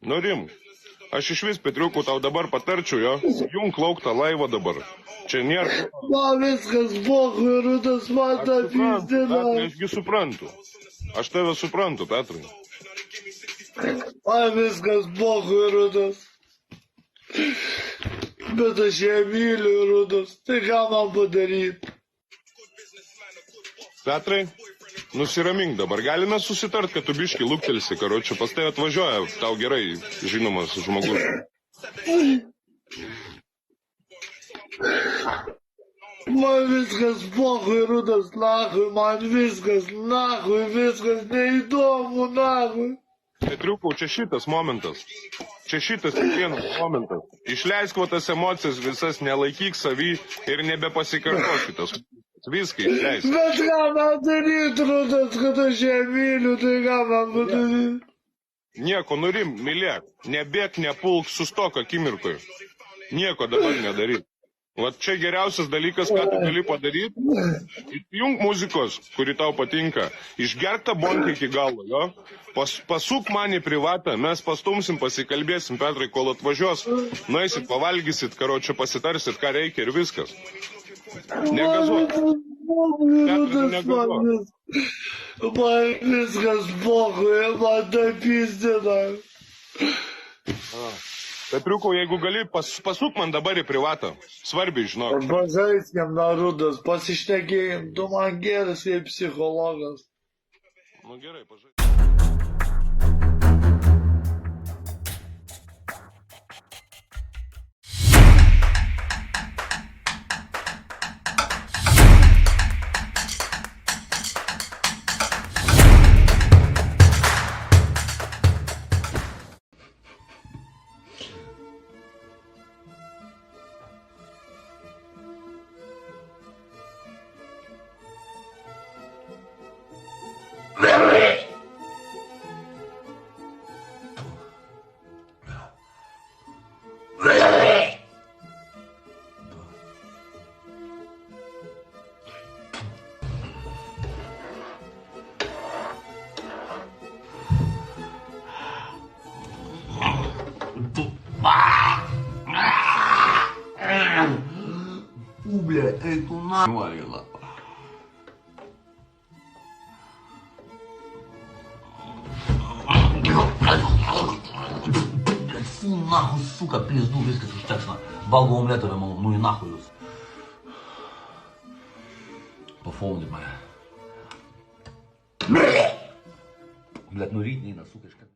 Nurim. Aš iš vis, Petriukų, tau dabar patarčiau, jo. Jung lauktą laivą dabar. Čia nėra. Man viskas pochui, Rudas, man tą pizdiną. Ašgi suprantu. Aš tave suprantu, Petrai. Man viskas pochui, Rudas. Bet aš ją myliu, Rudas. Tai ką man padaryti? Petrai, nusiramink dabar. Galime susitart, kad tu biški luktelsi, karočią. Pas tai atvažiuoja tau gerai žinomas žmogus. Man viskas pochui, Rudas, nahui, man viskas neįdomu, nahui. Petriukau, čia šitas momentas. Čia šitas kiekvienas momentas. Išleisk va tas emocijas visas, nelaikyk savy ir nebepasikartok šitas. Viską išleisk. Bet ką man daryti, Rudas, kad aš ją myliu, tai ką man padaryti? Nieko, nurim, mylėk. Nebėk, nepulk, sustok akimirkoj. Nieko dabar nedaryk. Vat čia geriausias dalykas, ką tu gali padaryti. Įjung muzikos, kuri tau patinka. Išgerk tą bonkę iki galo, jo. Pasuk man į privatą, mes pastumsim, pasikalbėsim, Petrai, kol atvažiuos. Nueisit, pavalgysit, karočią pasitarsit, ką reikia ir viskas. Negazuok. Petrai, negazuok. Man viskas pochui, man tą pizdiną. Petriukau, jeigu gali, pasuk man dabar į privatą. Svarbiai, žinok. Pažaiskim, na, Rudas, pasišnekėjim, tu man geras kaip psichologas. Nu gerai, pažaiskim. Блядь, ты туна варила. Фу, нахуй, сука, пизду, viskas užteks, na. Valgo omletą, nu į nahui jūs. Pafaundit mane. Блядь, ну ryt neina, suka, iškart.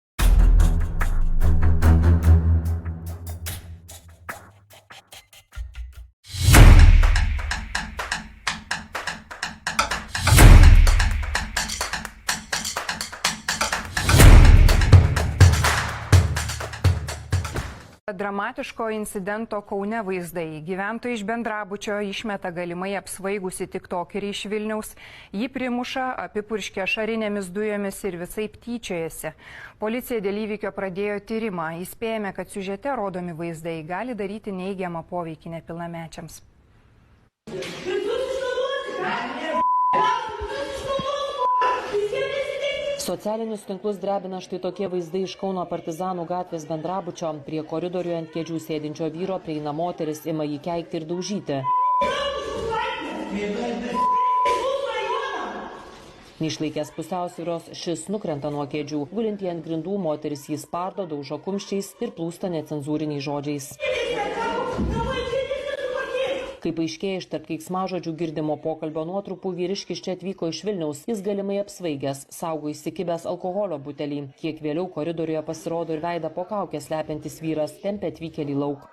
Dramatiško incidento Kaune vaizdai. Gyventojai iš bendrabučio išmeta galimai apsvaigusi tiktokerį iš Vilniaus. Jį primuša, apipurškia ašarinėmis dujomis ir visaip tyčiojasi. Policija dėl įvykio pradėjo tyrimą. Įspėjame, kad siužete rodomi vaizdai gali daryti neigiamą poveikį nepilnamečiams. Socialinius tinklus drebina štai tokie vaizdai iš Kauno Partizanų gatvės bendrabučio. Prie koridorių ant kėdžių sėdinčio vyro prieina moteris, ima jį keikti ir daužyti. Neišlaikęs pusiausvyros, šis nukrenta nuo kėdžių. Gulinti ant grindų, moteris jį spardo, daužo kumščiais ir plūsta necenzūriniais žodžiais. Kaip aiškėja iš tarp keiksmažodžių girdimo pokalbio nuotrupų, vyriškis čia atvyko iš Vilniaus. Jis galimai apsvaigęs, saugo įsikibęs alkoholio butelį. Kiek vėliau koridoriuje pasirodo ir veidą po kaukę slepiantis vyras, tempia atvykėlį lauk.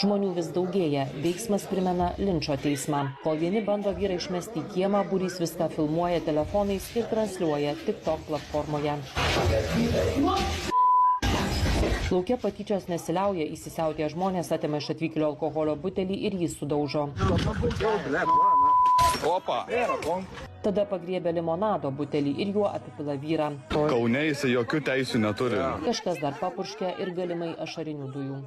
Žmonių vis daugėja, veiksmas primena linčo teismą. Kol vieni bando vyrą išmesti į kiemą, būrys viską filmuoja telefonais ir transliuoja TikTok platformoje. Lauke patyčios nesiliauja, įsisiautėję žmonės atima iš atvykėlio alkoholio butelį ir jį sudaužo. Tada pagriebia limonado butelį ir juo apipila vyrą. Kaune jis jokių teisių neturi. Kažkas dar papurškia ir galimai ašarinių dujų.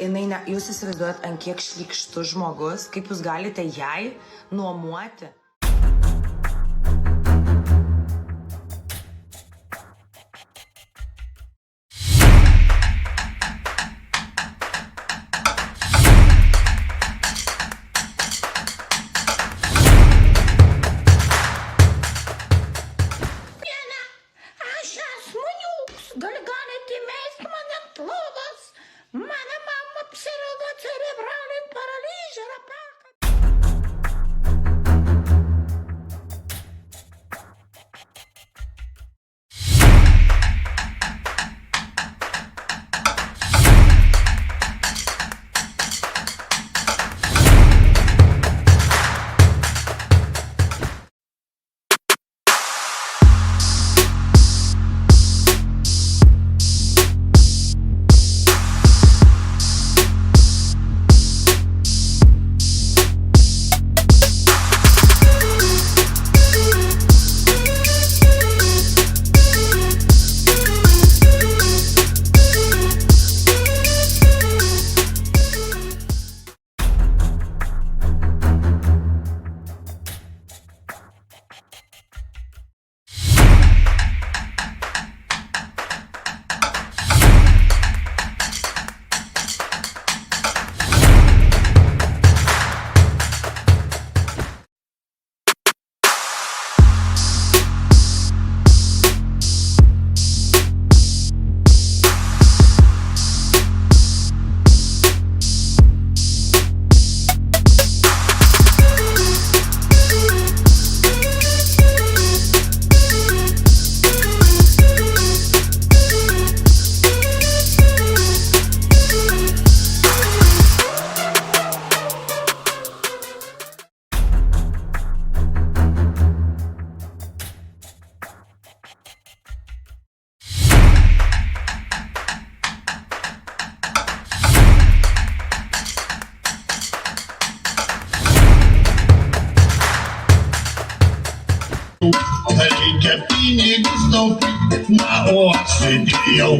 jūs įsivaizduojat, ant kiek šlykštus žmogus, kaip jūs galite jai nuomuoti. Reikia pinigus taupyti, na o aš sėdėjau.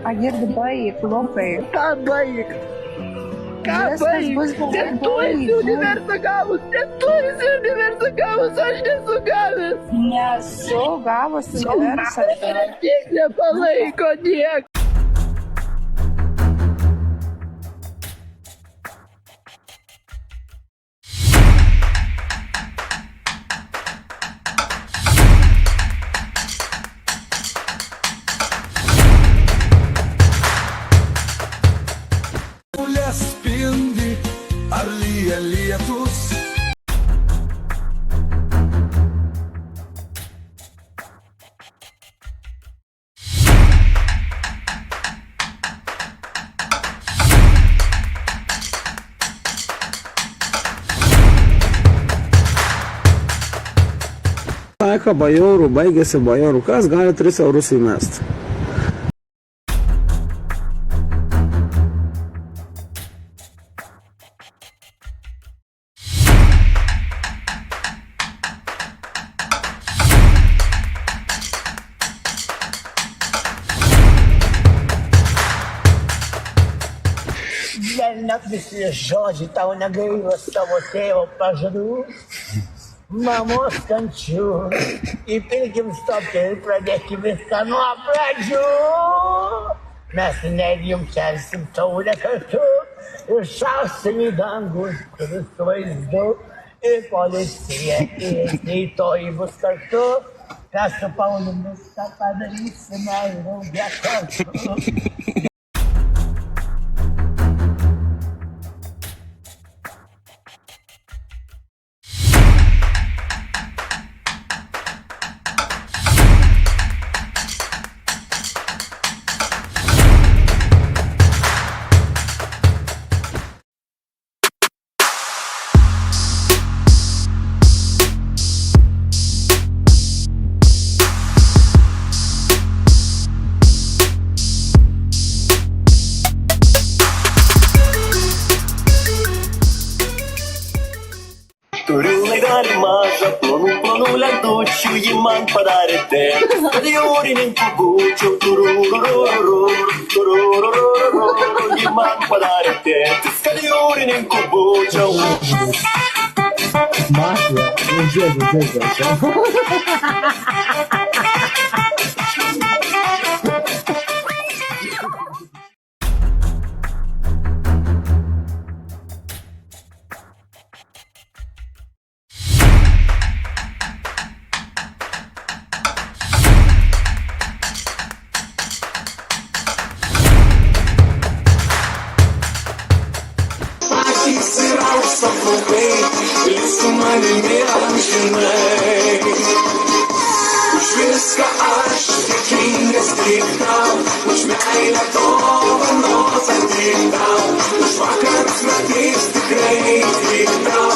Agirdi baig, lopai. Ką baig? Net tu esi universą gavus, aš nesu gavęs. Nesu gavus universą. Tiek nepalaiko niek. Spindi, ar lyja lietus. Taika bajorų, baigėsi bajorų, kas gali 3 eurus įmesti? Velniak visi žodžiai, tau negaila savo tėvo pažadų, mamos kančių. Įpilkim stopti ir pradėkim viską nuo pradžių. Mes Nerijum kelsim taurę kartu ir šausim į dangų, kuris su vaizdu ir policija ir greitoji bus kartu. Ką su Pauliumi viską padarysime ir drauge kartu. Феррарі мажа, плану лягучу, їм ман подарите. Kad jūrininkų būčiau, jį man padarė tėtis, kad jūrininkų būčiau. Įsirausta plaukai, lik su manimi amžinai. Už viską aš dėkingas tik tau, už meilę dovanotą tik tau, už vakarus naktis tikrai tik tau.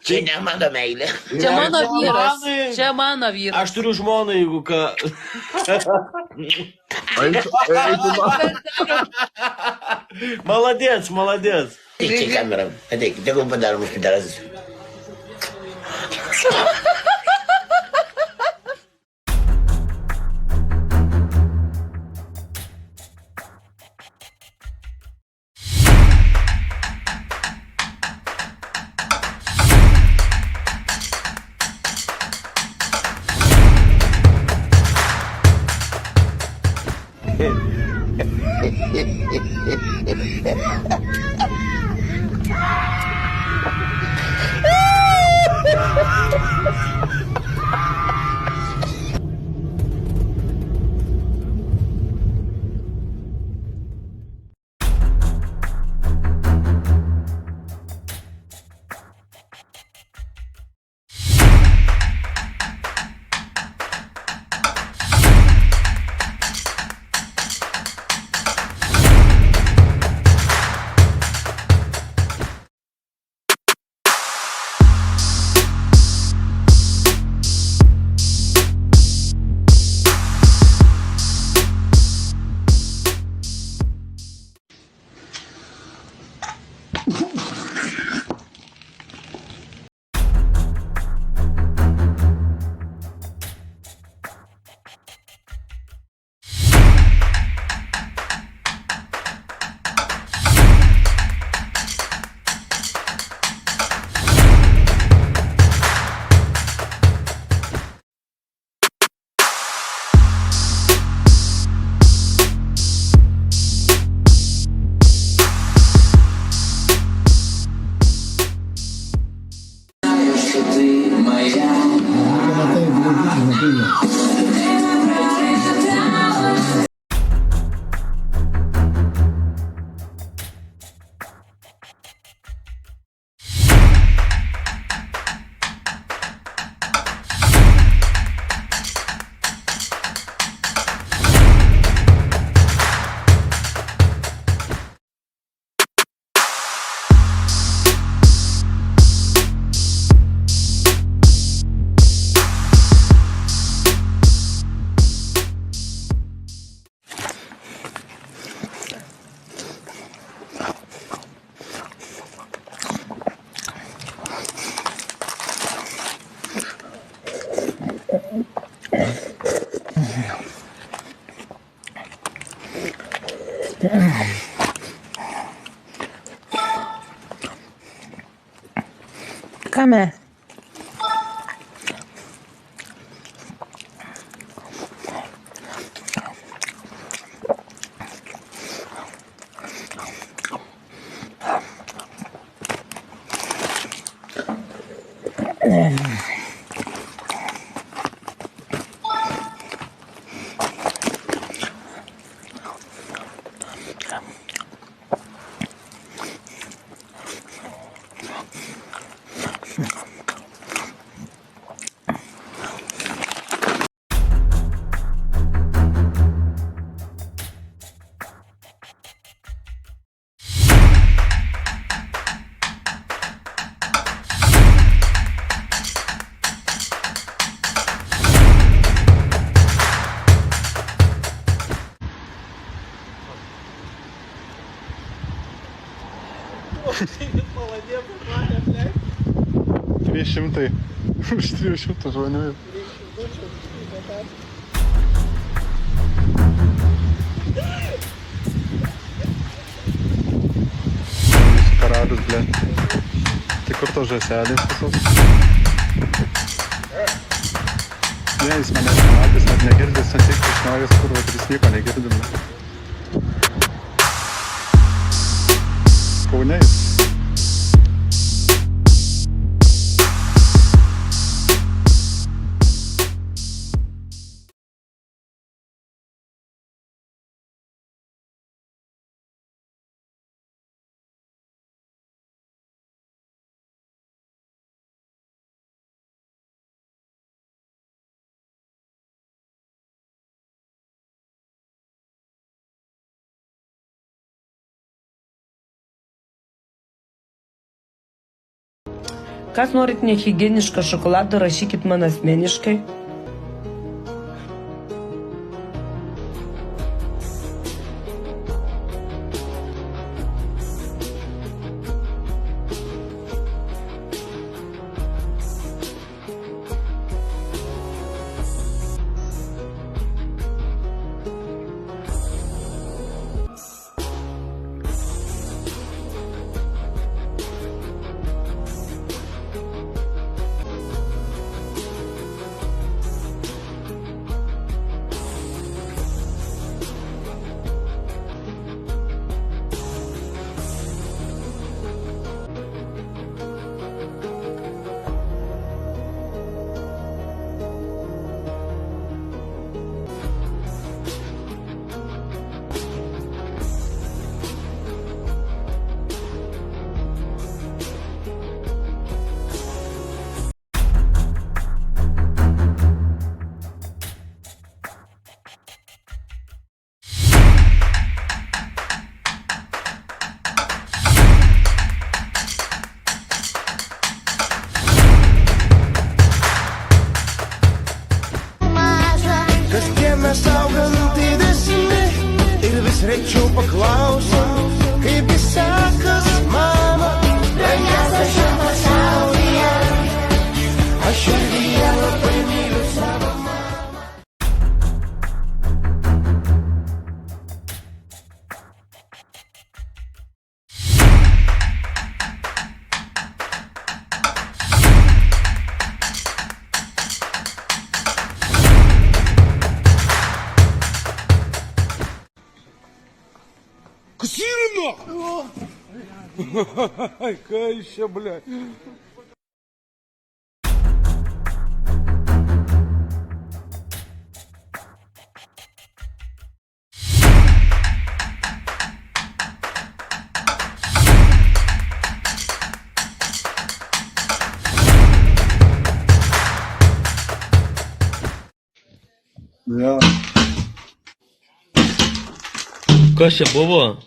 Čia ne mano meilė. Čia mano vyras. Čia mano vyras. Aš turiu žmoną, jeigu ką. Молодец, молодец. Čia kamera, ateik, tegul padarom užpidaras. Kame? 300. Už 300 žmonių. Karalius, blėt. Tai kur to žąselės visos? Ne, jis manęs nematys, net negirdės, ant tiek išnaujas, kur vat vis nieko negirdim. Kaune jis. Kas norit nehigienišką šokoladą, rašykit man asmeniškai. Rečiau paklausiu, kaip jis sekas, mama, brangiausia šiam pasaulyje. Aš širdyje labai myliu savo mamą. Ксирина! Ай, кайся, блядь. Ja. Kas čia buvo?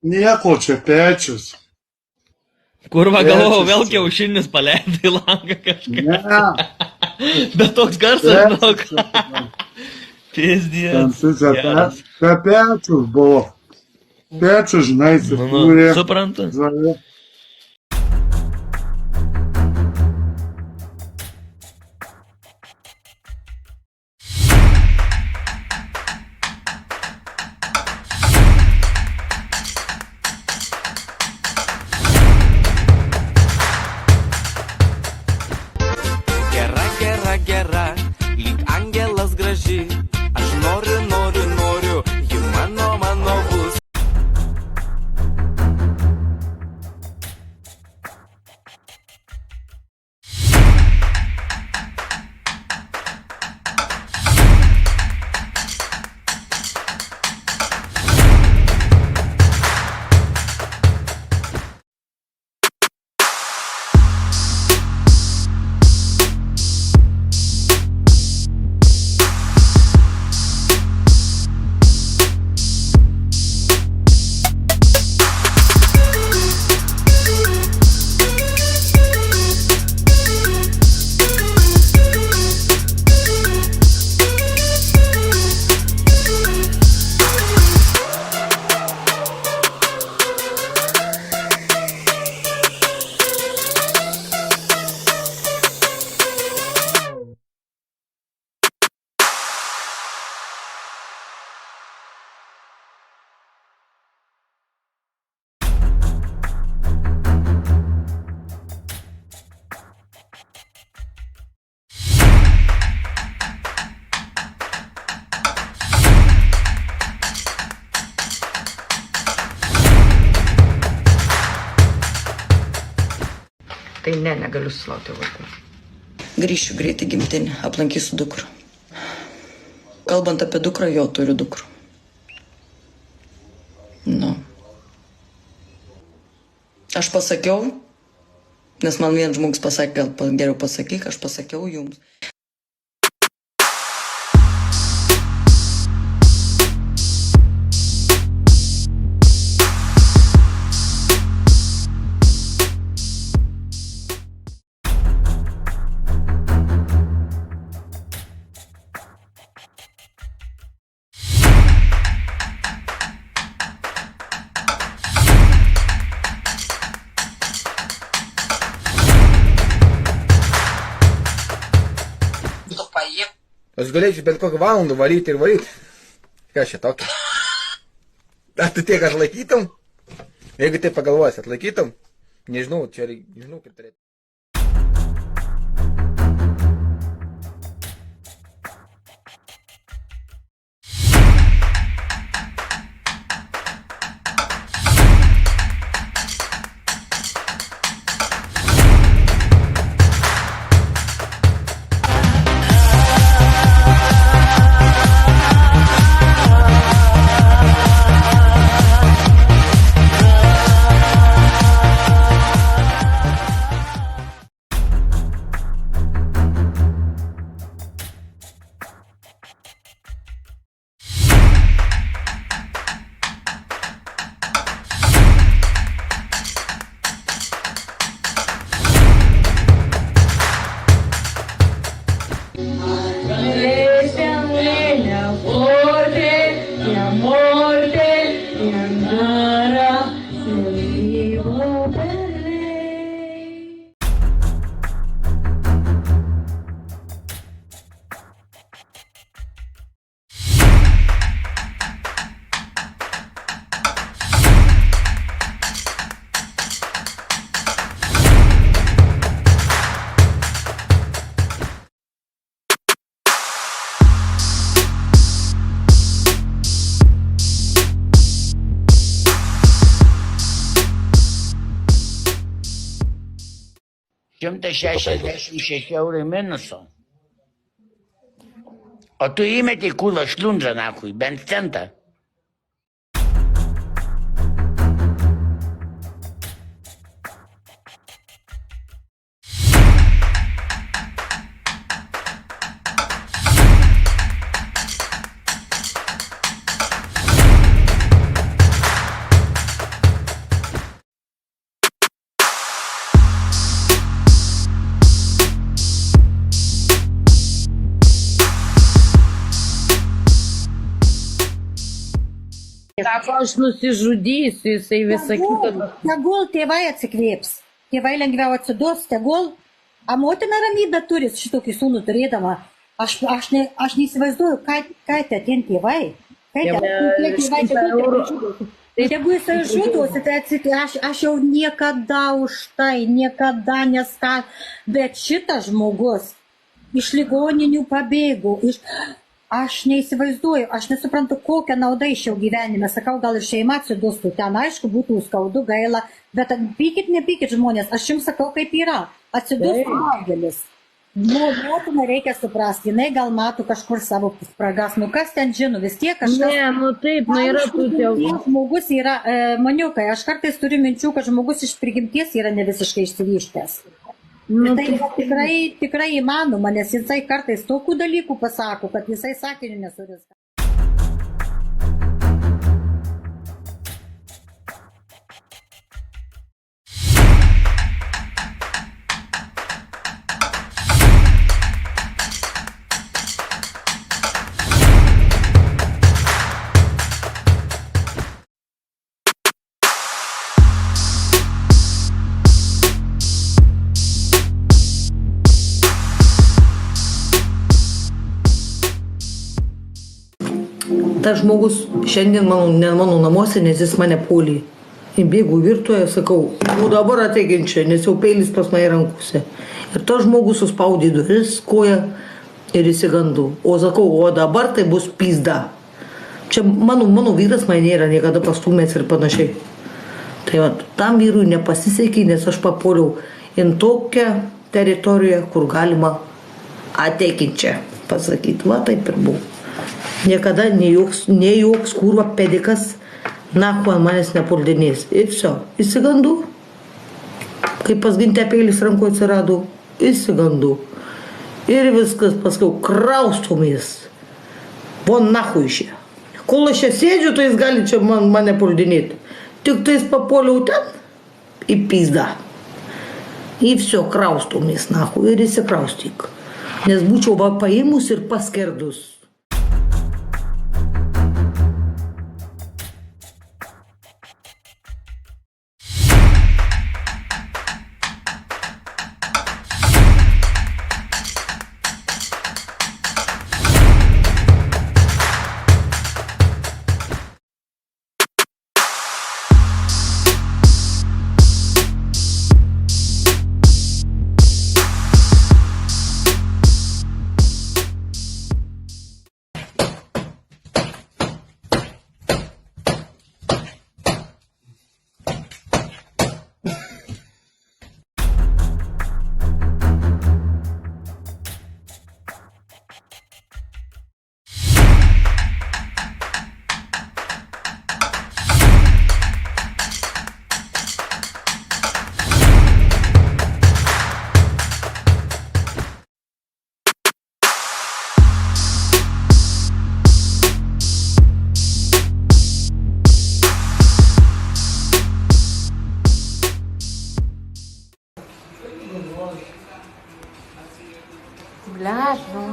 Nieko, čia pečius. Kurva, galvojau, vėl kiaušinis paleidai į langą kažką. Ne. Bet toks garsas, žinok. Pizdės. Čia pečius buvo. Pečius, žinai, įsikūrė. Suprantu. Gera, lyg angelas graži, aš noriu, ji mano bus. Tai negaliu susilaukti vaikų. Grįšiu greitai gimtinį, aplankysiu dukrų. Kalbant apie dukrą, jau turiu dukrų. Nu. Aš pasakiau, nes man vienas žmogus pasakė, gal geriau pasakyk, aš pasakiau jums. Aš galėčiau bet kokią valandą varyti ir varyti. Kas čia tokia? Ar tu tiek atlaikytum? Jeigu tai pagalvosi, atlaikytum? Nežinau, čia nežinau, kaip turėtų. €166 minuso. O tu įmeti kūlą šliundžą, nakui, bent centą. Sako, aš nusižudysiu, jisai visą kitą. Tegul tėvai atsikvėps. Tėvai lengviau atsiduos, tegul. A motina ramybę turi šitokį sūnų turėdama. Aš neįsivaizduoju, ką ten tėvai. Jeigu jisai žudosi, tai aš jau niekada už tai, niekada neskau. Bet šitas žmogus iš ligoninių pabėgo. Aš neįsivaizduoju, aš nesuprantu, kokią naudą iš jo gyvenime. Sakau, gal ir šeima atsidustų. Ten aišku būtų skaudu, gaila. Bet pykit, nepykit žmonės. Aš jums sakau, kaip yra. Atsidustų daugelis. Motina reikia suprasti. Jinai gal mato kažkur savo spragas. Nu kas ten žino, vis tiek kažkas. Ne, nu taip, nu yra tų tėvų. Žmogus yra, maniukai, aš kartais turiu minčių, kad žmogus iš prigimties yra ne visiškai išsivyštęs. Tai yra tikrai įmanoma, nes jisai kartais tokių dalykų pasako, kad jisai sakinių nesurizga. Tas žmogus šiandien mano namuose, nes jis mane puolė. Įbėgau virtuvėje, sakau, o dabar ateiginčia, nes jau peilis pas mane rankose. Ir tas žmogus suspaudė duris, koją ir įsigandau. O sakau, o dabar tai bus pizda. Čia mano vyras mane nėra niekada pastumęs ir panašiai. Tai va, tam vyrui nepasisekė, nes aš papuoliau in tokią teritoriją, kur galima ateikit čia pasakyti. Va taip ir buvo. Niekada nei joks kurva pedikas nahu ant manęs nepuldinės. Ir viso, įsigandu. Kai pas Gintę peilis ranko atsirado, įsigandu. Ir viskas, paskui kraustumės. Von nahu išė. Kol aš čia sėdžiu, tai jis gali čia mane puldinėti. Tik tai jis papuoliau ten į pizdą. Į viso kraustumės nahu ir įsikraustyk. Nes būčiau va paimus ir paskerdus. Блядь, ну.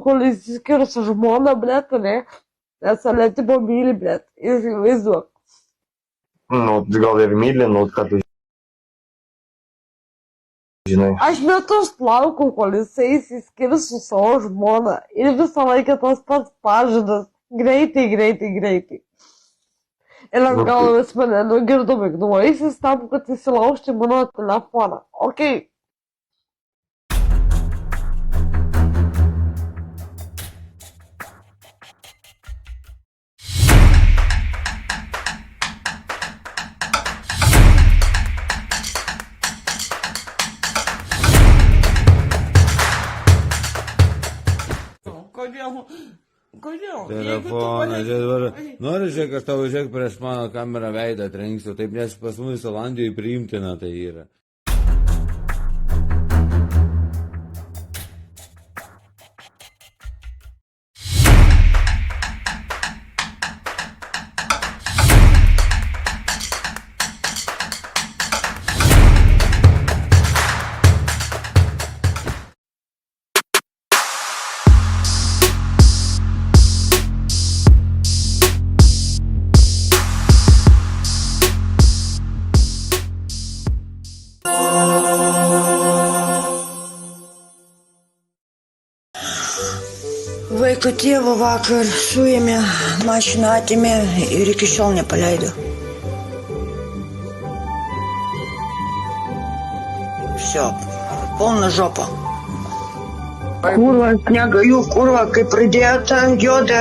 Kol išsiskirs su žmona, blėt, ne? Nes ale tipo myli, blėt. Įsivaizduok. Nu, gal ir myli, nu, ką tu žinai. Aš metus laukau, kol jisai įsiskirs su savo žmona. Ir visą laiką tas pats pažadas. Greitai. Ir ant galo vis mane nugirdo mignuojasis tam, kad įsilaužti mano telefoną. Okei. Kodėl? Telefoną, dabar noriu žiūrėk, aš tau žiūrėk prieš mano kamerą veidą trenksiu, taip nes pas mus Olandijoje priimtina tai yra. Vaiko tėvo vakar suėmė, mašiną atėmė ir iki šiol nepaleido. Все, полna žopa. Kurva, negaju, kurva, kai pradėjo tą juodą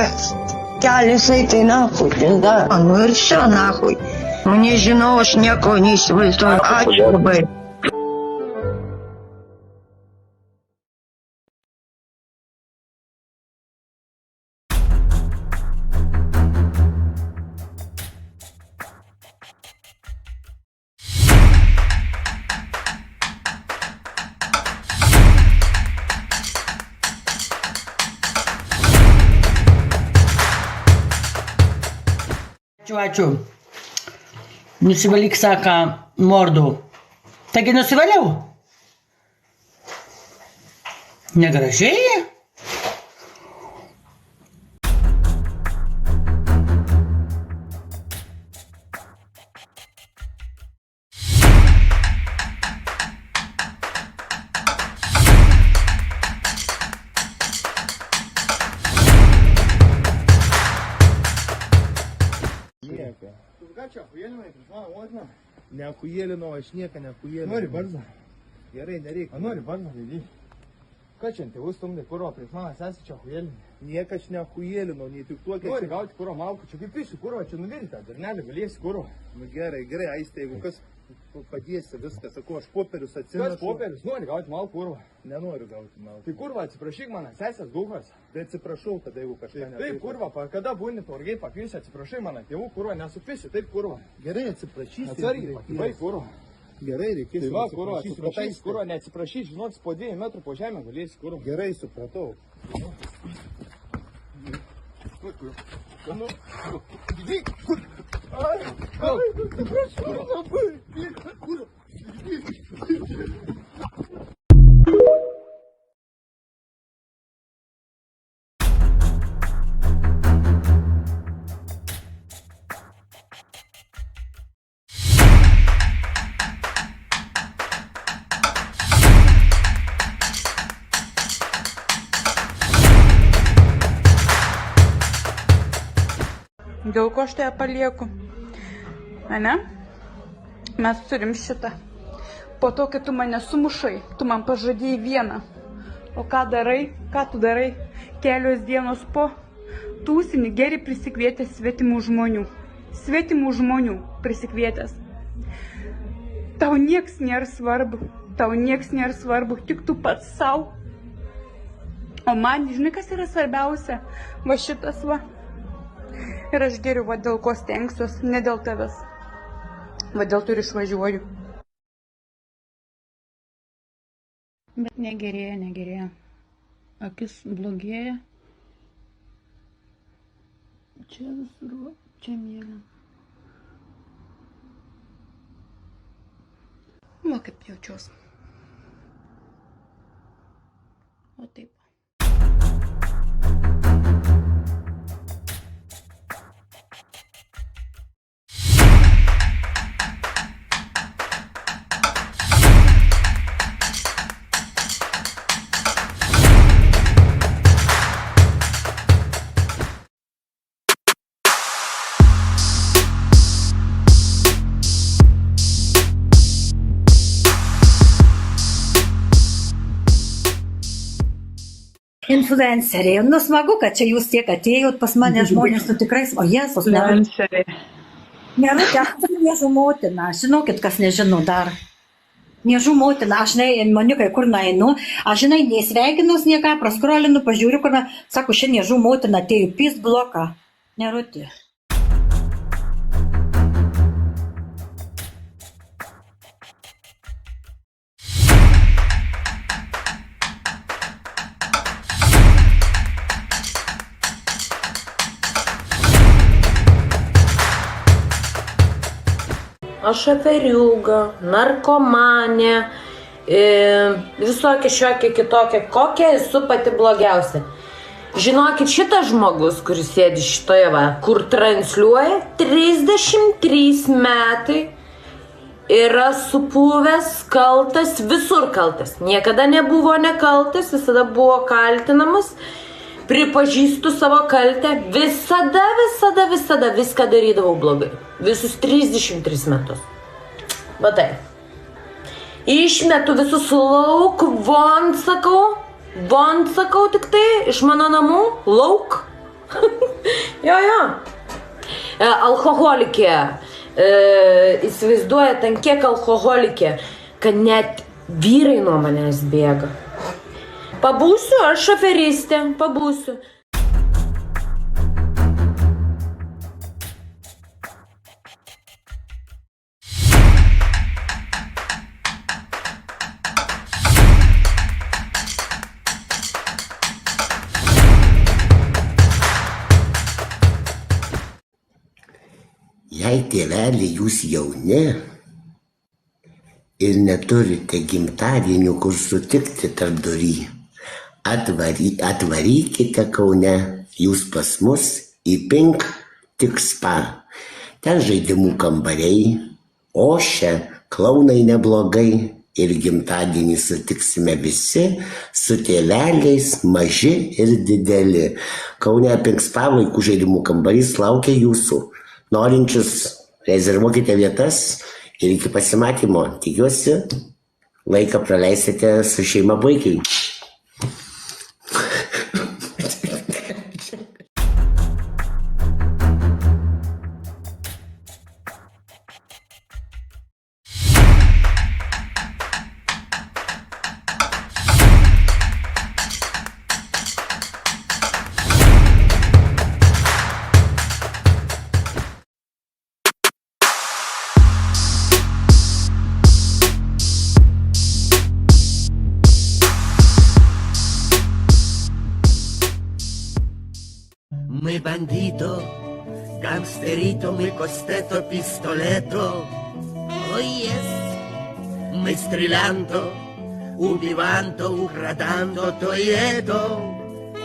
kelias eiti nahui, pizda. Nu ir все, nahui. Nu nežinau, aš nieko neįsivaizduoju. Ačiū labai. Ačiū. Nusivalyk, saka, mordų. Taigi nusivaliau? Negražiai? nieko. Tu ką čia, achujelinai, prieš mano motiną? Neachujelinau, aš nieką neachujelinau. Nori barzdą? Gerai, nereikia. Nori barzdą, vėdį. Ką čia, tėvus stumdai kuro, prieš mano sesį čia achujelinai? Nieką aš neachujelinau, nei tik tuo, Nori gauti kuro malkų, čia kaip visi kuro, čia nuvirtą, darnelį galėsi kuro. Nu gerai, aistė, jeigu kas padėsi viską, sakau, aš popierius atsinešu. Kas popierius? Nori gauti malkų kuro? Nenoriu gauti malkų. Tai kurva, atsiprašyk mano sesės duhas. Tai atsiprašau, tada jeigu kažką ne. Taip, kurva, kada būni turgiai pakviesi, atsiprašai mano tėvų kurva, nesupisi, taip kurva. Gerai, atsiprašysi. Atsargiai, pakibai kurva. Gerai, reikės. Tai va, kurva, atsiprašys, kurva, neatsiprašys, žinot, po 2 metrų po žemę galėsi kurva. Gerai, supratau. Dėl ko aš tave palieku? Ane? Mes turim šitą. Po to, kai tu mane sumušai, tu man pažadėjai vieną. O ką darai? Ką tu darai? Kelios dienos po tūsinį geri prisikvietęs svetimų žmonių. Svetimų žmonių prisikvietęs. Tau nieks nėra svarbu. Tau nieks nėra svarbu. Tik tu pats savo. O man, žinai, kas yra svarbiausia? Va šitas va. Ir aš geriu, va dėl ko stengsiuos, ne dėl tavęs. Va dėl to ir išvažiuoju. Bet negerėja, negerėja. Akis blogėja. Čia visur, čia mėlyna. Va kaip jaučiuos. O taip. Influenceriai. Nu, smagu, kad čia jūs tiek atėjot pas mane žmonės, tu tikrai, o Jėzus, Nerutė, aš Niežų motina, žinokit, kas nežino dar. Niežų motina, aš maniukai, kur nainu, aš žinai, neįsveikinus nieką, praskrolinu, pažiūriu, kur, sako, šiandien Niežų motina atėjo pys bloką. Nerutė. Aš aferiuga, narkomanė, visokia šiokia kitokia, kokia esu pati blogiausia. Žinokit, šitas žmogus, kuris sėdi šitoje va, kur transliuoja, 33 metai yra supuvęs, kaltas, visur kaltas. Niekada nebuvo nekaltas, visada buvo kaltinamas. Pripažįstu savo kaltę, visada viską darydavau blogai. Visus 33 metus. Va tai. Išmetu visus lauk, von sakau tik tai, iš mano namų, lauk. Jo. Alkoholikė. Įsivaizduoja, ten kiek alkoholikė, kad net vyrai nuo manęs bėga. Pabūsiu, aš aferistė, pabūsiu. Jei tėveli jūs jauni ir neturite gimtadienių, kur sutikti tarpdury, atvarykite Kaune jūs pas mus į Pink Tik Spa. Ten žaidimų kambariai, ošia, klaunai neblogai ir gimtadienį sutiksime visi su tėveliais, maži ir dideli. Kaune Pink Spa vaikų žaidimų kambarys laukia jūsų. Norinčius rezervuokite vietas ir iki pasimatymo. Tikiuosi, laiką praleisite su šeima puikiai. Mi bandito, gangsterito, mi costeto pistoleto. Oh yes, mi strillando, ubivando, ugradando, toieto.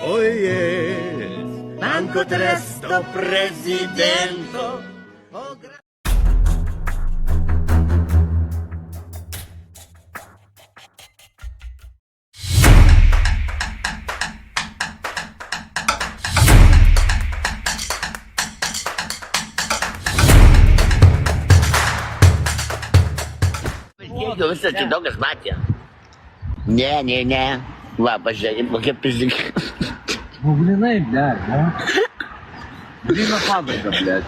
Oh yes, manco tresto presidento. Oh, Jau visas kitokas matė. Ne. Va, pažiūrėkit, kokia pizika. Blinai, блядь, да? Блин, фабрика, блядь.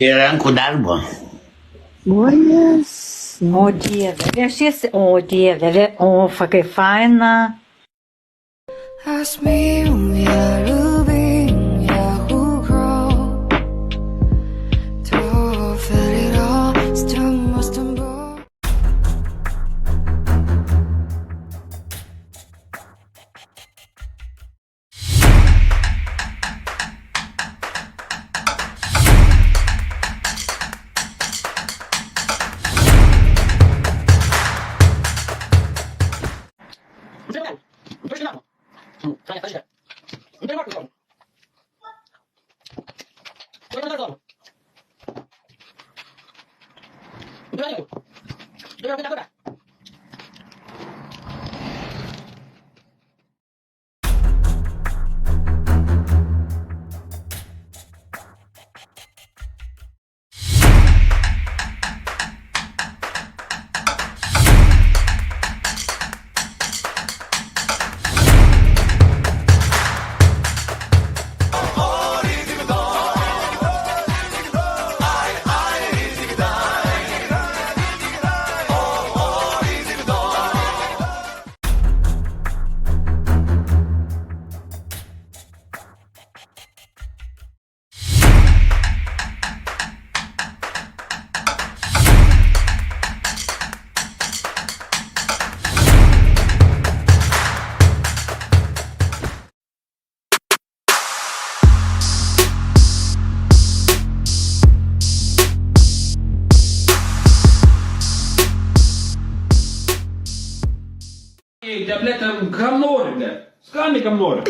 Ir rankų darbo. Olhas. O Dieve, kaip faina. Ask me om jag rubin, jag hugger. Ta för idag, ström och strömbor. Да, блядь, там камнори, блядь. Скани камнори.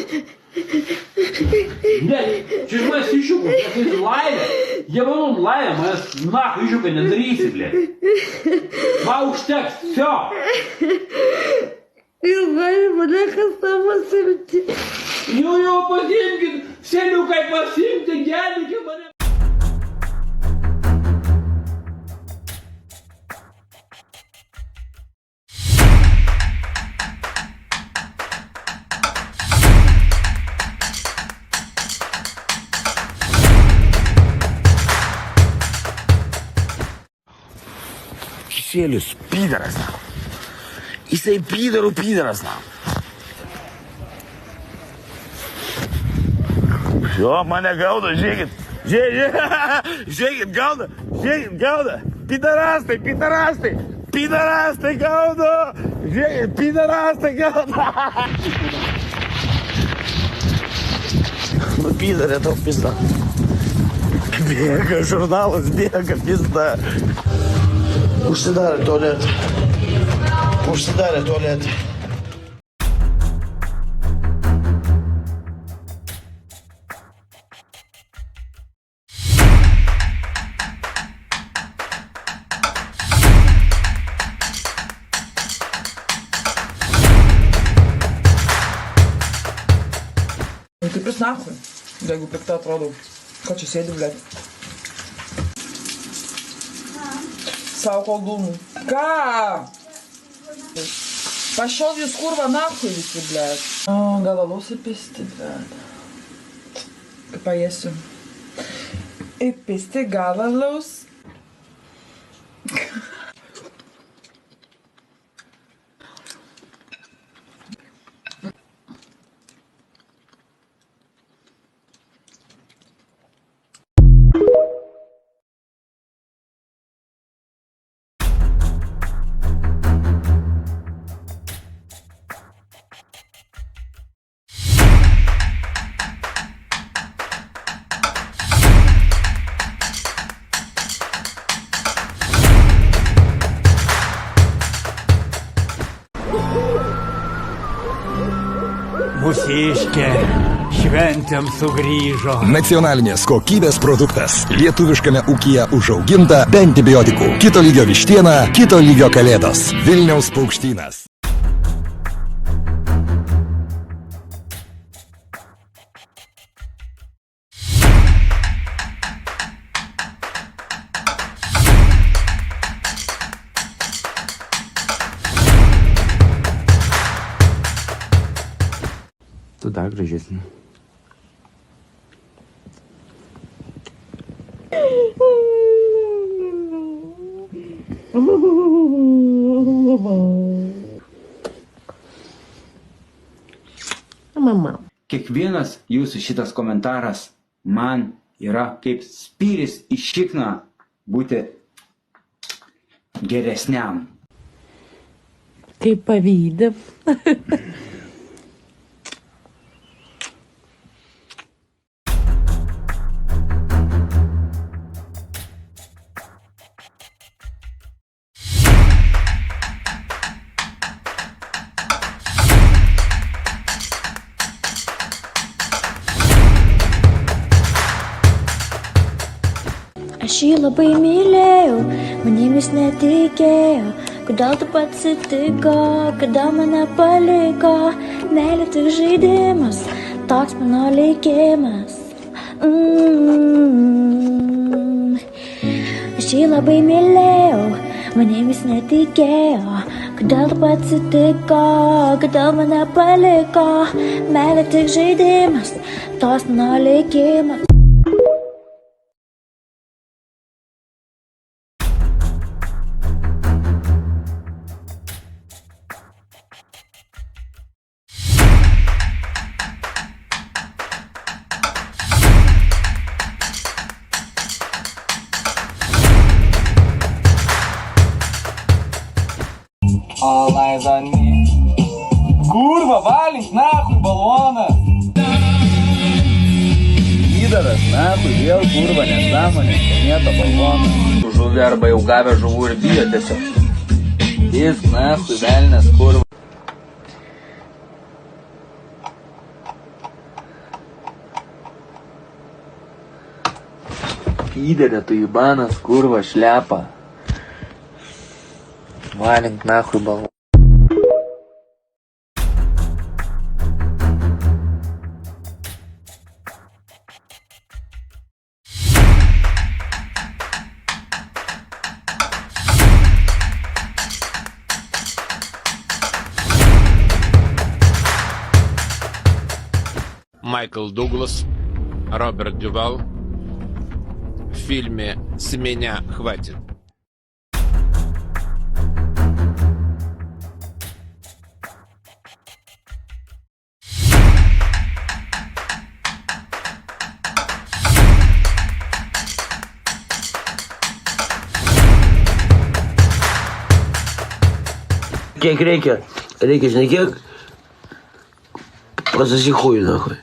Блядь, чё ж моя сищука, блядь, из лая? Я вон лая, моя нахуй ищука не дрisi, блядь. Два уштяк, всё. Ilgai mane kas pasimti. Jo, pasiimkit, seniukai pasiimti, gelbėkit mane. Kisielius, pydaras. Jisai pydaras. Jo, mane gaudo, žiūrėkit. Žiūrėkit, gaudo. Pydarastai gaudo. Žiūrėkit, pydarastai gaudo. Nu, pydarė tau pizda. Bėga žurnalas, bėga pizda. Užsidarė tualetą. Užsidarė tualetą. Kaip jis nachui, jeigu pikta atrodau. Ką čia sėdi, blėt? Savo koldūmų. Ką? Пошел jūs kurva nachui visi, blėt. Gal alaus įpisti, blėt. Kaip paėsiu. Įpisti gal alaus. Mūsiškė šventėm sugrįžo. Nacionalinės kokybės produktas. Lietuviškame ūkyje užauginta be antibiotikų. Kito lygio vištiena, kito lygio kalėdos. Vilniaus paukštynas. Tu dar gražesnė. Mama. Kiekvienas jūsų šitas komentaras man yra kaip spyris į šikną būti geresniam. Kaip pavydi. Aš jį labai mylėjau, manim jis netikėjo. Kodėl taip atsitiko, kada mane paliko? Meilė tik žaidimas, toks mano likimas. Aš jį labai mylėjau, manim jis netikėjo. Kodėl taip atsitiko, kada mane paliko? Meilė tik žaidimas, toks mano likimas. All eyes on me. Kurva, valink, nahui, balonas. Įdaras, nahui, vėl kurva, nesąmonė, mėto baloną. Žuvį arba jau gavę žuvų ir bijo tiesiog. Jis, nahui, velnės, kurva. Įdarė, tu įbanas, kurva, šlepa. Valink нахуй баллон. Майкл Дуглас, Роберт Дювал в фильме «С меня хватит». Kiek reikia? Reikia, žinai, kiek? Pasasi хуй, нахуй.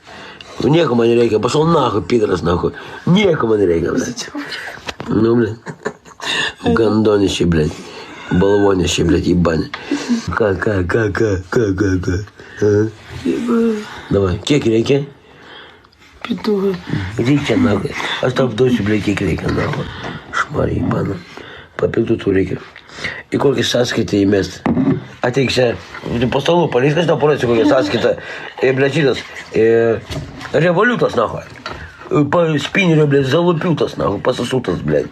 Nieko man nereikia, пошел нахуй, пидорас, нахуй. Nieko man nereikia, блядь. Ну, блядь. Гандонище, блядь. Балвонище, блядь, ебаный. Ка. Давай, кекрики. Петух. Иди тебя нахуй. Оставь дочь, блядь, кекрика, нахуй. Шмарь ебаный. Попил тут урики. И колки саскиты и мест. А ты, кся, по столу полезешь на поросу, колки саскиты. Блядь, идос. Револютос, нахуй. По спиннеру, блядь, залупютос, нахуй. Пососутос, блядь.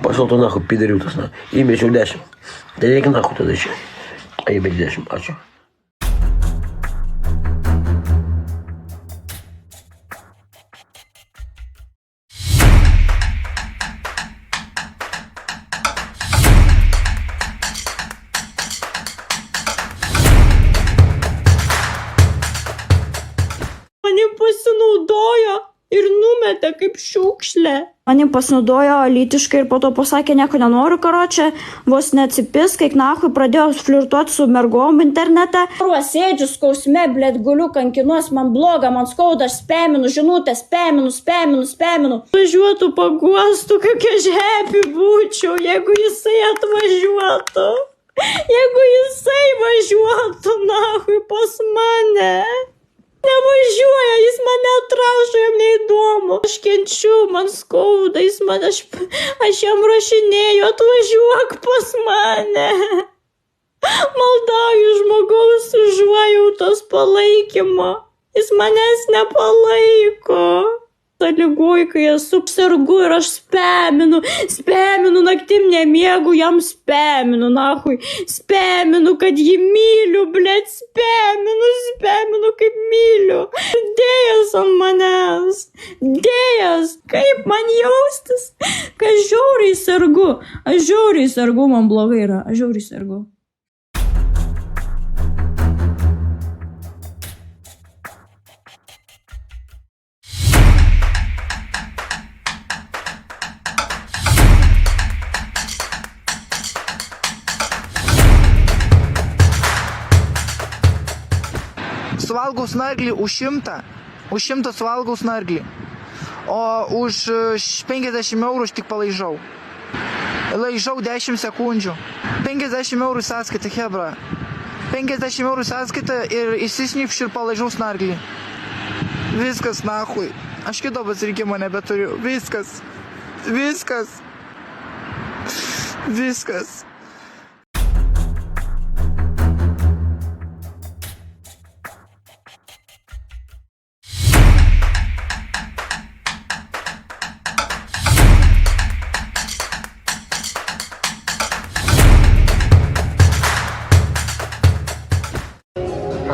Пошел ты нахуй, пидорютос, нахуй. Имя еще дальше. Да я нахуй туда еще. А ебать дальше. А что? Mane pasinaudojo ir numetė kaip šiukšlė. Mane pasinaudojo lytiškai ir po to pasakė, nieko nenoriu, karočią, vos neatsipis, kai nahui pradėjau flirtuoti su mergom internete. Sėdžiu skausme, blėt, guliu, kankinuos, man bloga, man skauda, aš spaminu žinutę, spaminu. Važiuotų paguostų, kokia žepi būčiau, jeigu jisai atvažiuotų. Jeigu jisai važiuotų, nahui, pas mane. Nevažiuoja, jis mane atrašo, jam neįdomu. Aš kenčiu, man skauda, aš jam rašinėju, atvažiuok pas mane. Maldauju žmogaus užuojautos palaikymo. Jis manęs nepalaiko. Ligoj, kai esu sergu ir aš spaminu, naktim nemiegu, jam spaminu, nahui, spaminu, kad jį myliu, blėt, spaminu, kaip myliu. Dėjas ant manęs, dėjas, kaip man jaustis, kai aš žiauriai sergu, man blogai yra, aš žiauriai sergu. Suvalgau snarglį už 100 suvalgau snarglį, o už 50 eurų aš tik palaižau. Laižau 10 sekundžių. 50 eurų sąskaita, hebra. 50 eurų sąskaita ir įsisnipšiu ir palaižau snarglį. Viskas, nahui. Aš kito pasirinkimo nebeturiu. Viskas.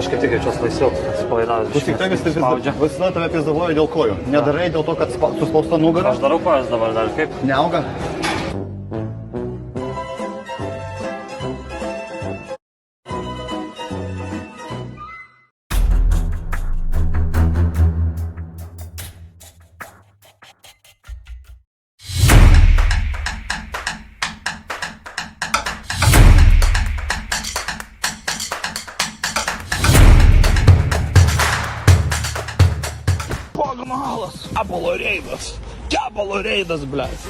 Aš kaip tik jaučiuosi laisviau, atsipalaidavęs. Klausyk, tai visada tave pizdavuoja dėl kojų. Nedarai dėl to, kad suspausta nugara. Aš darau kojas dabar dar, kaip? Neauga. Pognalas, kepalo reidas, blėt.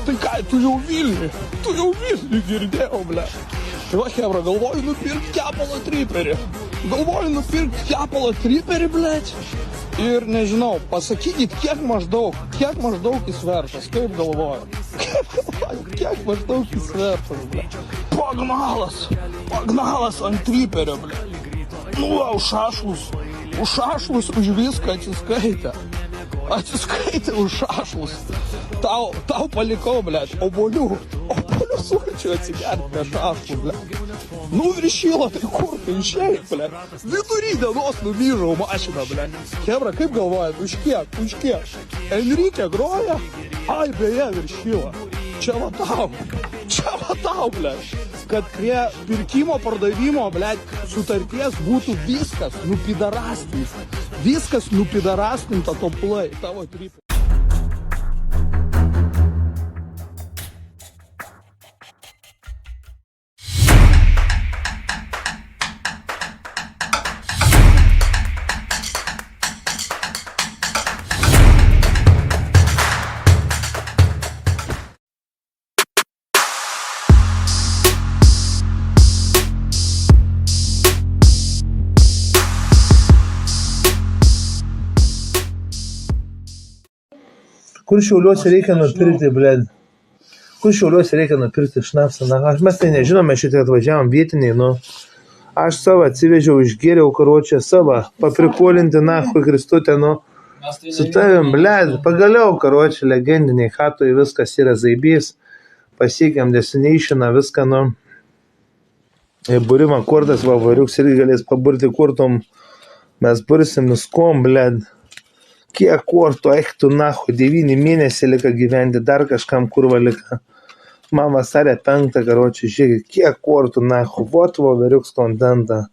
Tai ką, tu jau Vilniui girdėjau, blėt. Tai va, hebra, galvoju nupirkti kepalo triperį, blėt. Ir nežinau, pasakykit, kiek maždaug jis vertas, kaip galvoju. Kiek maždaug jis vertas, blėt. Pognalas ant triperio, blėt. Nu, už šašlus už viską atsiskaitė. Už šašlus. Tau palikau, blėt, obolių sulčių atsigerti prie šašlų, blėt. Nu, viršyla, tai kur tai išėjai, blėt. Vidury dienos nuvyžau mašiną, blėt. Hebra, kaip galvojat, už kiek? Enrique groja? Ai, beje, viršyla. Čia va tau, blėt. Kad prie pirkimo, pardavimo, blėt, sutarties būtų viskas nupidarastinta toplai, tavo tripė. Kur Šiauliuose reikia nupirkti, bled? Kur Šiauliuose reikia nupirkti šnapsą? Na, mes tai nežinome, šitai atvažiavom vietiniai, nu. Aš savo atsivežiau, išgėriau, karočią savo, paprikolinti, nahui, Kristutė, nu. Su tavim, bled, pagaliau, karočią, legendiniai hatoj, viskas yra zaibys. Pasiekėm destinationą, viską, nu. Būrim akordas, va, variuks irgi galės paburti kurtom. Mes bursim viskom, bled. Kiek kortų, eiktų, nahui, 9 mėnesiai lika gyventi, dar kažkam kurva lika. Man vasarė 5, karočią, žiūrėkit, kiek kortų, nahui, votvo variuks kontentą.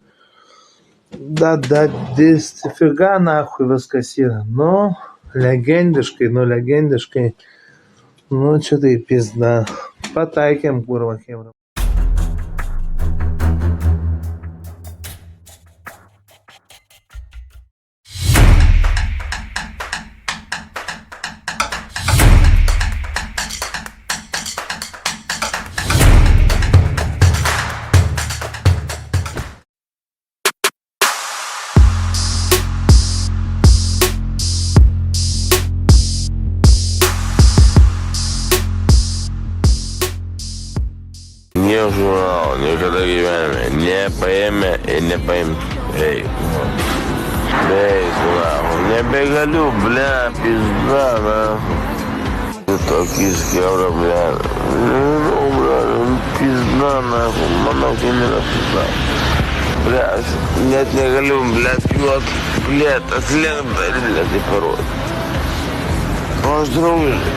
Figa, nahui, viskas yra. Nu, legendiškai, nu, čia tai pizda. Pataikėm, kurva, kebra. Nežinau, niekada gyvenime. Nepaėmė ir nepaimti. Ei, nebegaliu, ble, pizda, ble. Tokis kebra, ble. Nežinau, ble, pizda, nahu, mano kaimyna pizda. Ble, aš net negaliu, ble, juot, ble, tas lengta ir, ble, tai parodė. O aš draugiškai.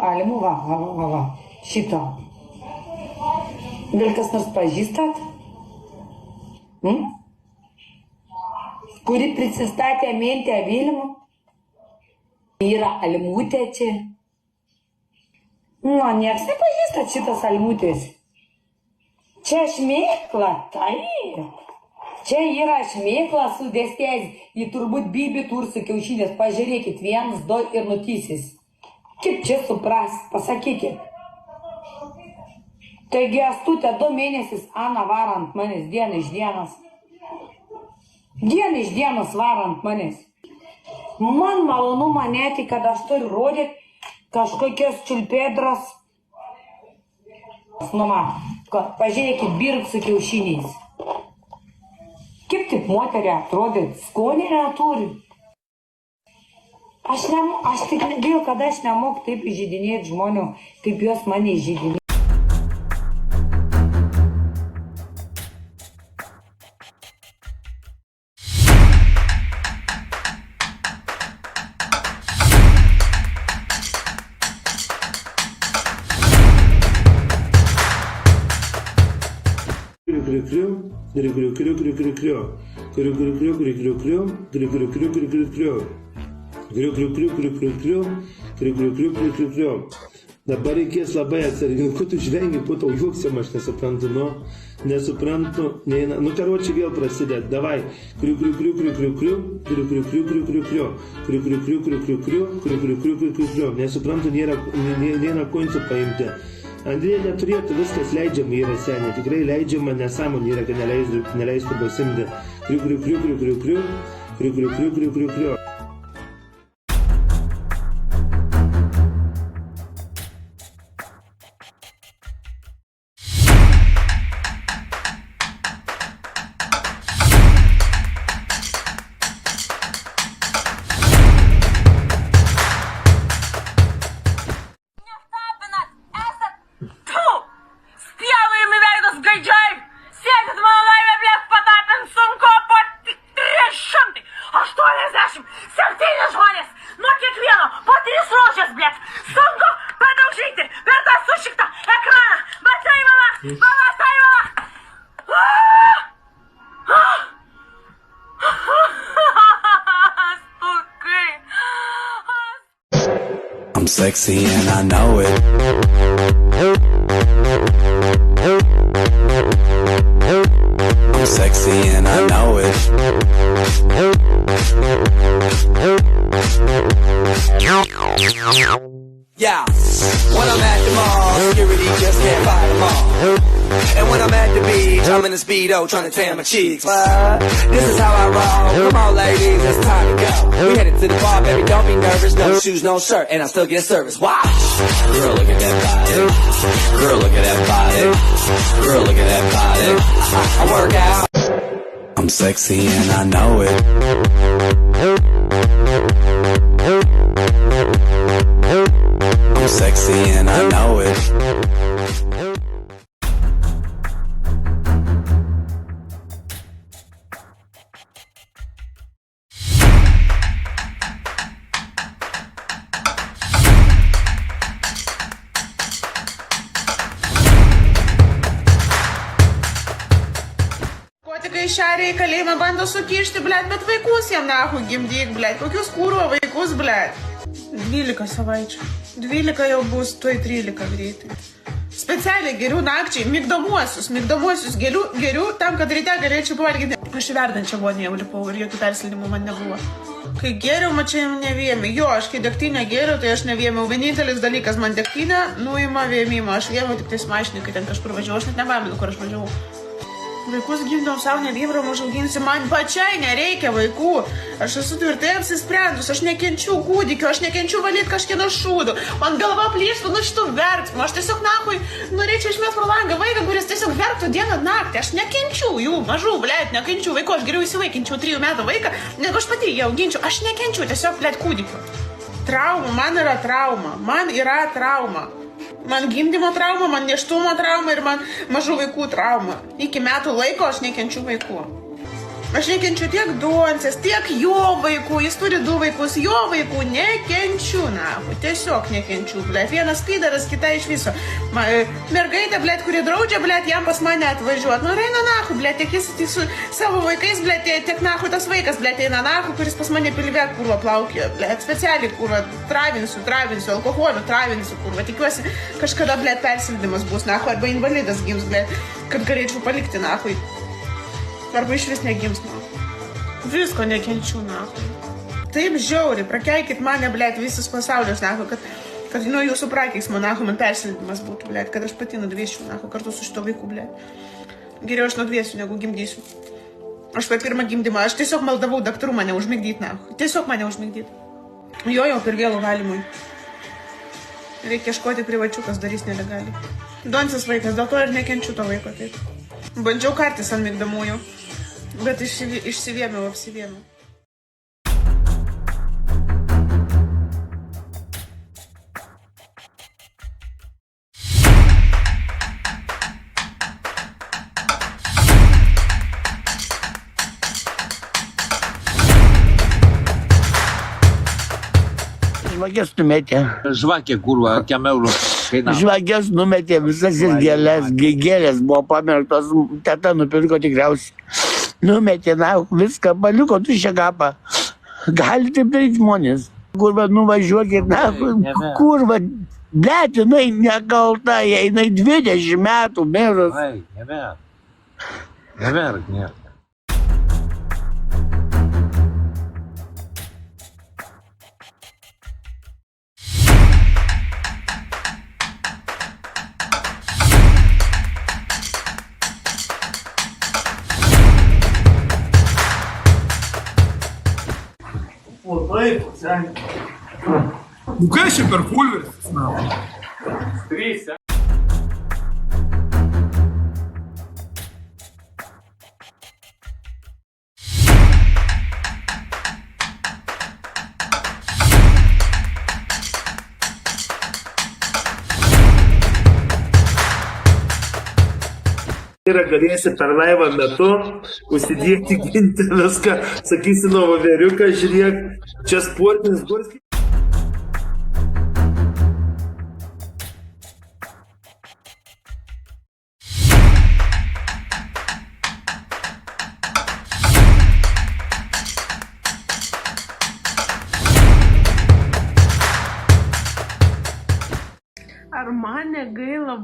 Alimu, va, šito. Gal kas nors pažįstat? Kuri prisistatė Mentė Vilnių? Yra Almutė čia. Nu, nieks nepažįstat šitas Almutės. Čia šmėkla, taip. Čia yra šmėkla su dėstės. Ji turbūt bibi tur su kiaušinės. Pažiūrėkit, 1, 2 ir nutysis. Kaip čia supras, pasakykit. Taigi Astutė 2 mėnesius Ana varant manęs dieną iš dienos. Dieną iš dienos varant manęs. Man malonu manėti, kad aš turiu rodyti kažkokios čiulpėdras. Nu, pažiūrėkit, birk su kiaušiniais. Kaip taip moterį atrodyt, skonį neturi. Aš tik nebijau, kad aš nemoku taip įžeidinėti žmonių, kaip jos mane įžeidinėja. Dabar reikės labai atsargiai. Ko tu žvengi, po tau juoksiam, aš nesuprantu, nu. Nesuprantu, neina. Nu, karočiui vėl prasidėt. Davai. Nesuprantu, nėra kointų paimti. Andrėja neturėtų, viskas leidžiama yra senė. Tikrai leidžiama, nesąmonė yra, kad neleistų pasimti. sexy and I know it. I'm sexy and I know it. Yeah, when I'm at the mall, security just can't fight them all. And when I'm at the beach, I'm in a Speedo trying to tan my cheeks. What? This is how I roll. Come on, ladies, it's time to go. We headed to the bar, baby, don't be nervous. No shoes, no shirt, and I still get service. Watch. Girl, look at that body. Girl, look at that body. Girl, look at that body. I work out. I'm sexy and I know it. I'm sexy and I know it. Kotikai šarė į kalėjimą bando sukišti, blėt, bet vaikus jam nahu gimdyk, blėt, kokius kūro vaikus, blėt. 12 savaičių. 12 jau bus, tuoj 13 greitai. Specialiai geriu nakčiai, migdomuosius geriu tam, kad ryte galėčiau pavalgyti. Aš verdančią buvo neulipau ir jokių perslidimų man nebuvo. Kai geriau, mačiai nevėmė. Jo, aš kai degtinę geriau, tai aš nevėmiau. Vienintelis dalykas, man degtinę nuima vėmimą. Aš vėmiau tik tais mašinį, kai ten kažkur važiavau. Aš net nepamenu, kur aš važiavau. Vaikus gimdom savo, ne vyram užauginsiu, man pačiai nereikia vaikų. Aš esu tvirtai apsisprendus, aš nekenčiu kūdikio, aš nekenčiu valyti kažkieno šūdų. Man galva plyštų nuo šitų verksmų. Aš tiesiog nahui norėčiau išmest pro langą vaiką, kuris tiesiog verktų dieną naktį. Aš nekenčiu jų, mažų, blėt, nekenčiu vaikų. Aš geriau įsivaikinčiau 3 metų vaiką, negu aš pati jį auginčiau. Aš nekenčiu tiesiog, blėt, kūdikio. Trauma, man yra trauma. Man gimdymo trauma, man nėštumo trauma ir man mažų vaikų trauma. Iki metų laiko aš nekenčiu vaikų. Aš nekenčiu tiek Doncės, tiek jo vaikų. Jis turi 2 vaikus, jo vaikų nekenčiu, nahu. Tiesiog nekenčiu, blėt. Vienas pydaras, kita iš viso. Mergaitė, blėt, kuri draudžia, blėt, jam pas mane atvažiuot. Nu, reina nahu, blėt, tiek jis su savo vaikais, blėt, tiek nahu tas vaikas, blėt, eina nahu, kuris pas mane pilve kurva plaukė, blėt, specialiai kurva, travinsiu, alkoholiu travinsiu, kurva. Tikiuosi, kažkada, blėt, persildimas bus, nahu, arba invalidas gims, blėt, kad galėčiau palikti, nahu. Arba iš vis negims, nahu. Visko nekenčiu, nahu. Taip žiauri, prakeikit mane, blėt, visus pasaulius, nahu, kad nuo jūsų prakeiksmo, nahu, man persilindimas būtų, blėt, kad aš pati nudvėsiu, nahu, kartu su šito vaiku, blėt. Geriau aš nudvėsiu, negu gimdysiu. Aš per pirmą gimdymą, aš tiesiog maldavau daktarų mane užmigdyt, nahu. Tiesiog mane užmigdyt. Jo jau per vėlų valimui. Reikia ieškoti privačių, kas darys nelegaliai. Doncės vaikas, dėl to ir nekenčiu to vaiko, taip. Bandžiau kartis ant migdomųjų, bet išsivėmiau, apsivėmiau. Žvakės numetė. Žvakė, kurva, kiam eurų kainavo. Žvakės numetė visas ir gėlės. Gėlės buvo pamirktos. Teta nupirko tikriausiai. Numetė, na, viską paliko tuščią kapą. Gali taip daryti žmonės. Kurva, nuvažiuokit, na, kurva, blėt, jinai nekalta, jinai 20 metų mirus. Neverk, ne. Nu ką čia per pulveris? Trys, Galėsi per laivą metu užsidėti ginti viską, sakysi, nuo voveriuką, žiūrėk, čia sportinis Gorskis.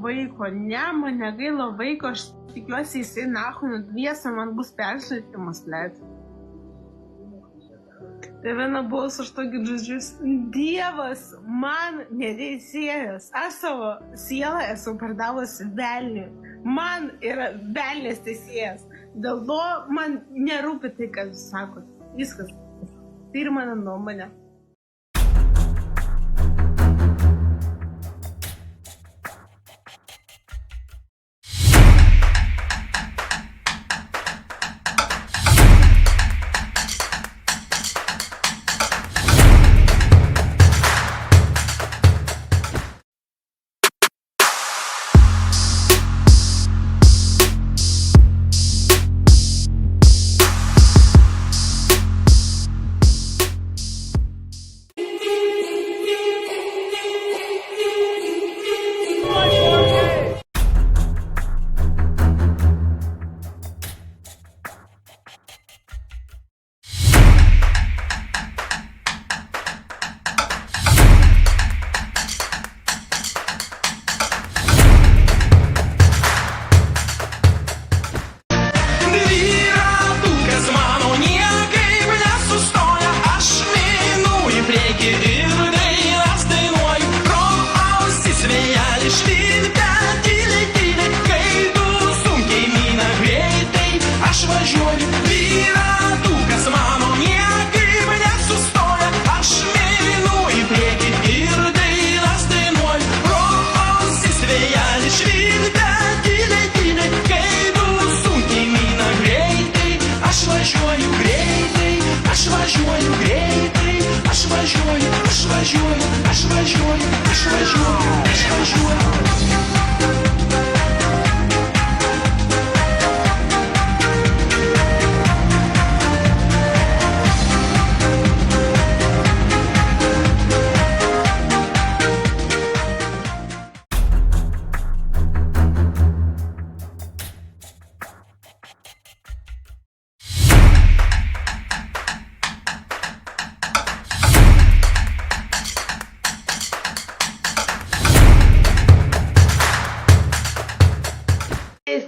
vaiko, ne, man negaila vaiko, aš tikiuosi jisai nahu nudviesa, man bus peršaltimas, blėt. Tai viena buvau už tokį žodžius, Dievas man neteisėjas, aš savo sielą esu pardavusi velniui, man yra velnės teisėjas, dėl to man nerūpi tai, ką jūs sakot, viskas, tai ir mano nuomonė.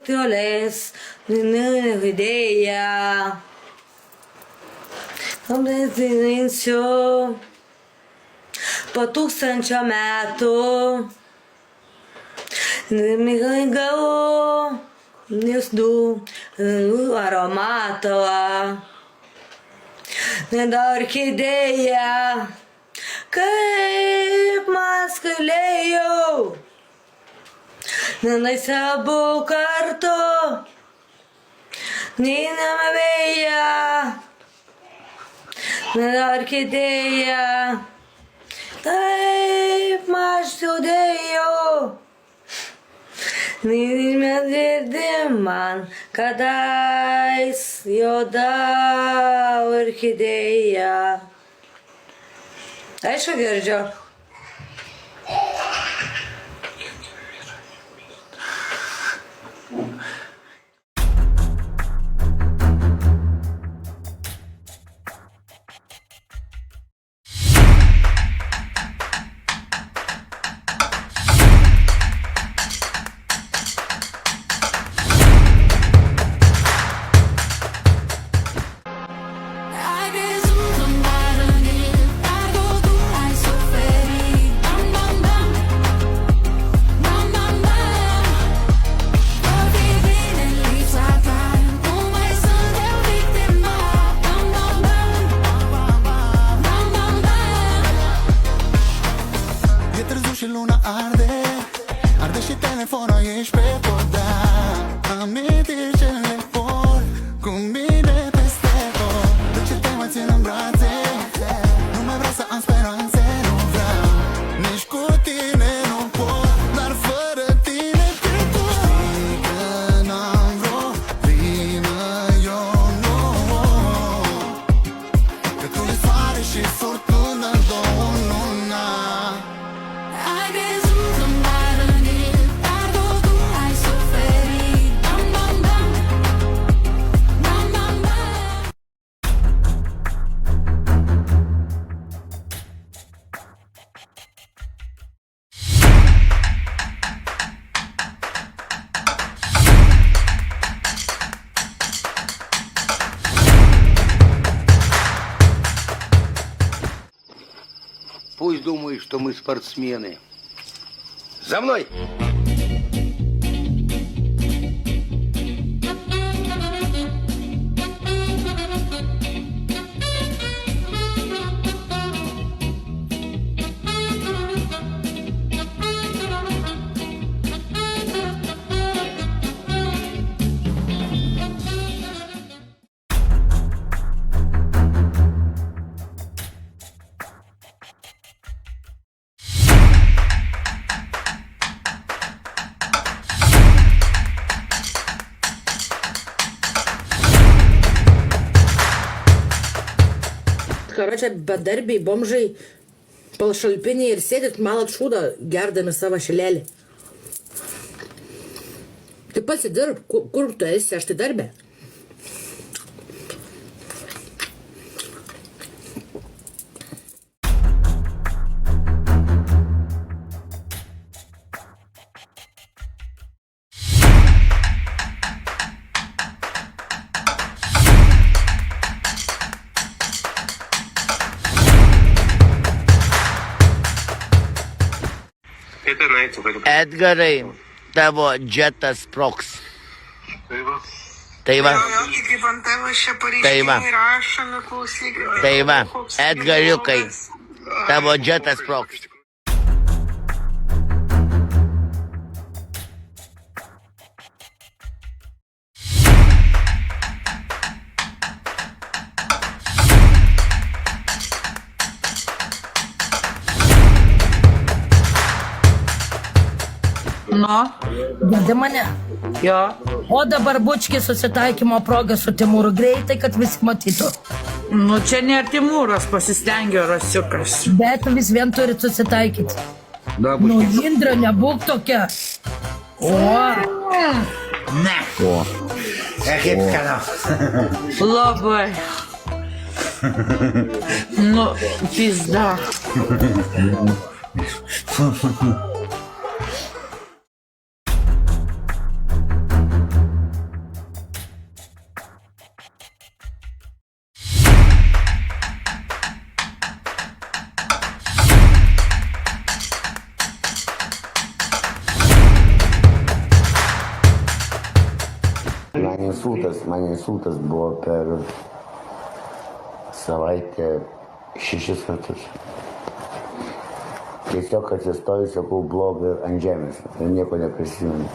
Tolės, idėja, apdaininsiu po 1000 metų, gavau nesdu aromatą, dar idėja, kaip mes galėjau. Nenais abu kartu, neiname vėja, nedark idėja, taip maž sudėjau. Neįmė girdim man, kadais juoda orchidėja. Aišku, girdžiu. I get some, I go through, I suffer. Пусть думают, что мы спортсмены. За мной! Короче, bedarbiai, bomžai, palšalpiniai ir sėdit malat šūdą, gerdami savo šilelį. Tai pasidirb, kur tu esi, aš tai darbė. Edgarai, tavo džetas sprogs. Tai va. Tai va. Tai va. Edgariukai, tavo džetas sprogs. Nu, girdi mane? Jo. O dabar bučkiai susitaikymo proga su Timūru greitai, kad visi matytų. Nu, čia ne Timūras pasistengė, Rasiukas. Bet vis vien turit susitaikyti. Nu, Indra, nebūk tokia. O. Ne. O. Kaip kano. Labai. Nu, pizda. Man insultas buvo per savaitę 6 kartus. Tiesiog atsistoju, sakau blogą ant žemės ir nieko neprisimenu.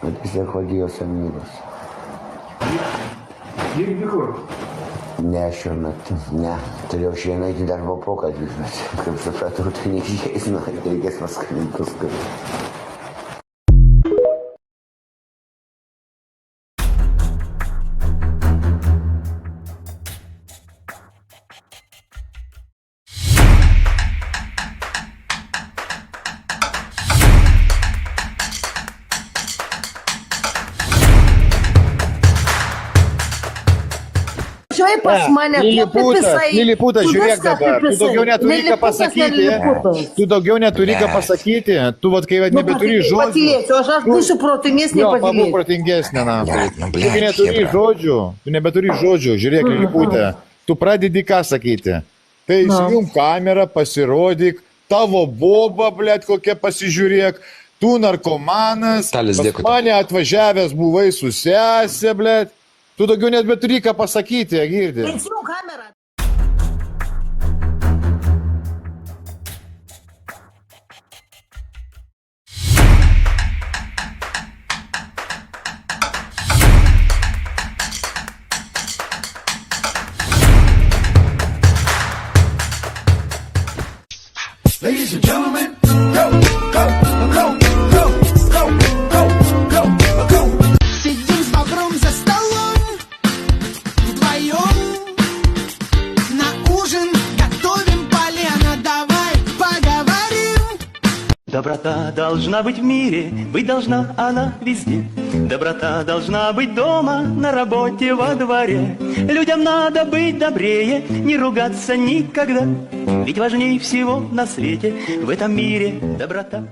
Bet tiesiog vadėjo samnybas. Dirbi kur? Ne, šiuo metu, ne. Turėjau šiandien eiti darbo pokalbį, bet kaip supratau, tai neišeis, reikės paskambinti paskui. Pas mane, Liliputa, žiūrėk dabar, tu daugiau neturi ką pasakyti, tu vat kai nebeturi žodžių. Aš būsiu protingesnė patylėti. Pabūk protingesnė, na. Tu nebeturi žodžių, žiūrėk, Liliputa, tu pradedi ką sakyti. Tai įsijung kamerą, pasirodyk, tavo boba, blėt, kokia pasižiūrėk, tu narkomanas, pas mane atvažiavęs buvai su sesė, blėt. Tu daugiau net beturi ką pasakyti, girdi. Įsijung kamerą. Ladies and gentlemen, go, go, go, go, go, go, go, go. Сидим с бобром за столом, вдвоем, на ужин готовим полено, давай поговорим. Доброта должна быть в мире, быть должна она везде. Доброта должна быть дома, на работе, во дворе. Людям надо быть добрее, не ругаться никогда. Ведь важнее всего на свете в этом мире доброта.